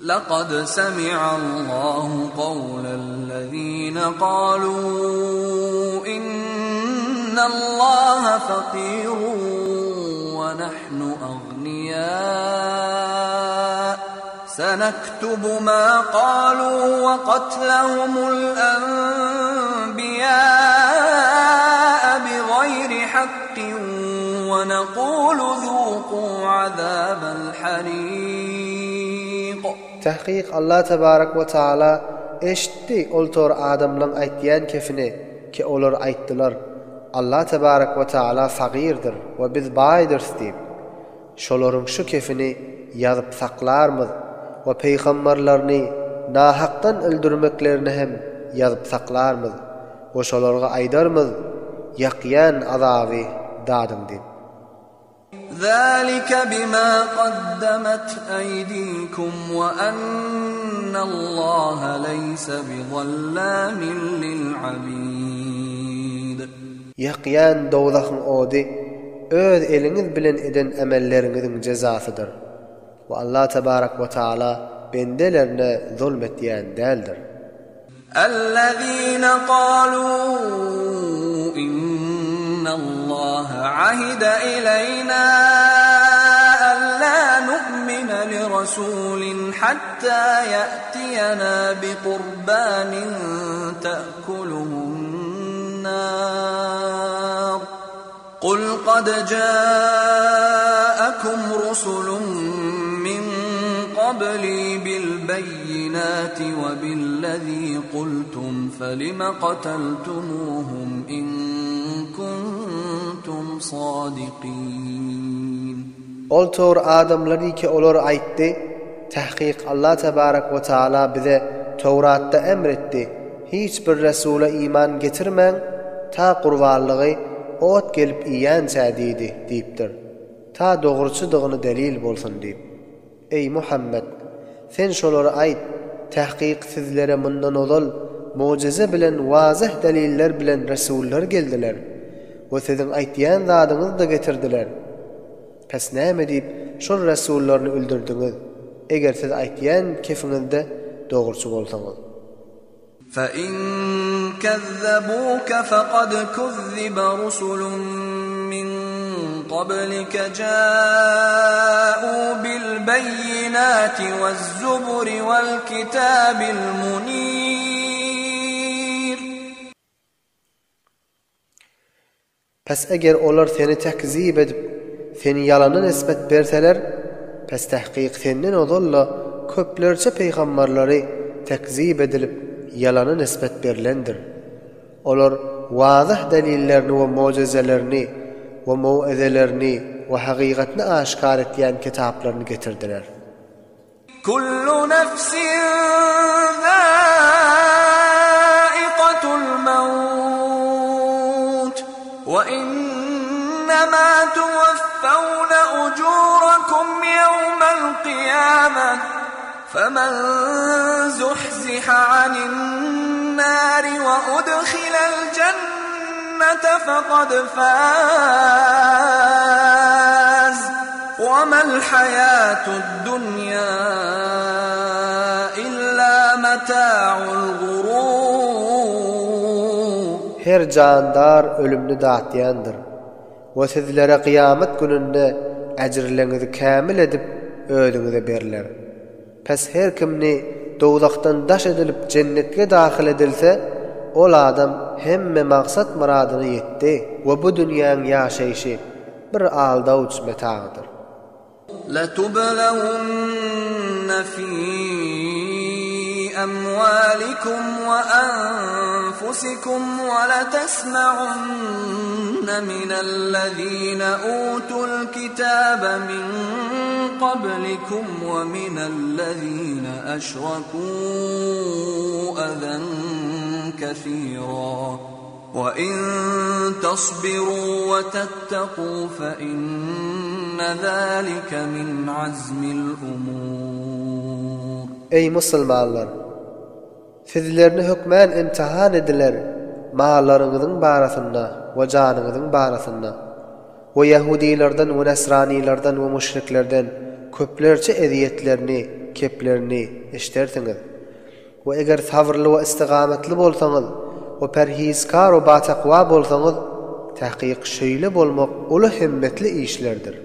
لقد سمع الله قول الذين قالوا إن الله فقير ونحن أغنياء سنكتب ما قالوا وقتلهم الأنبياء بغير حق ونقول ذوقوا عذاب الحريق. تحقيق الله تبارك وتعالى eşitti oltor adamların aytyan kefini ki olur ayttılar. Allah tebarek ve taala faqirdir ve biz baydır deyip şoların şu kefini yazıp saklarmız ve peygamberlerini nahaktan öldürmeklerini hem yazıp saklarmız ve şolarga aydarmız yakyan azabı dadım deyip. ذلك بما قدمت أيديكم وأن الله ليس بظلام للعبيد. Yakyan dowzakın odi öz eliniz bilen eden emellerinizin cezasıdır. Ve Allah tebarek ve taala bendelerine zulmetýän däldir. الذين قالوا إن الله عهد إلينا ألا نؤمن لرسول حتى يأتينا بقربان تأكله النار قل قد جاءكم رسل من قبلي بالبينات وبالذي قلتم فلم قتلتموهم إن كنتم صادقين. Oltor adamları ki olur aytdı. Tahqiq Allah tebarek ve taala bize Tevrat'ta emretti. Hiç bir resule iman getirmen ta qurbanlığı ot gelip iyan çadiydi deyiptir. Ta doğruçuduğunu delil bolsun deyip. Ey Muhammed, sen şoları ayt. Tahqiq sizlere mundan olul mucize bilen vazih deliller bilen resuller geldiler. Ve sizin aytyan zadınız da getirdiler. Pes näme deyip şol resullerini öldürdünüz? Eger siz aytyan kefinizde doğruçu bolsaňyz. فَإِن كَذَّبُوكَ فَقَدْ كُذِّبَ رُسُلٌ مِّن قَبْلِكَ جَاءُوا بِالْبَيِّنَاتِ وَالزُّبُرِ وَالْكِتَابِ الْمُنِيرِ. Pes eger olar seni tekzip edip seni yalana nispet berseler, pes tahqiq senden odolla köplerce peygamberleri tekzip edilip yalana nispet berilendir. Olar vazih delillerini ve mucizelerini ve mauizelerini ve haqiqatni aşkar etýän kitaplarını getirdiler. Kullu nefsin zâiqatul mevt ve innemâ tuvaffawna ujurakum yevmel qiyâmeh فمن زحزح عن النار وأدخل الجنة فقد فاز وما الحياة الدنيا إلا متاع الغرور. Her jandar ölümni dağıtyandır. Ve sizlere kıyamet gününde ecirlerinizi kamil edip ödünüze berler. Pes her kimni dowzaktan daş edilip cennetge dahil edilse, ol adam hemme maksat muradyny yetdi we bu dünýäň ýaşaýşy bir aldawç metagydyr. لَتُبْلَوُنَّ فِي أَمْوَالِكُمْ وَأَنفُسِكُمْ وَلَتَسْمَعُنَّ مِنَ الَّذِينَ أُوتُوا الْكِتَابَ مِنْ قَبْلِكُمْ وَمِنَ الَّذِينَ أَشْرَكُوا أَذًى كَثِيرًا وَإِن تَصْبِرُوا وَتَتَّقُوا فَإِنَّ ذَلِكَ مِنْ عَزْمِ الْأُمُورِ. Ey musulmanlar! Sizlerini hükmen imtihan ediler, mallarınızın barasında ve canınızın barasında. Ve Yahudilerden ve Nesranilerden ve müşriklerden köplerce eziyetlerini keplerini eşdertiňiz. We eger sabrly we istigametli bolsaňyz, we perhizkar we bataqwa bolsaňyz, tahqiq şeýle bolmak uly himmetli işlerdir.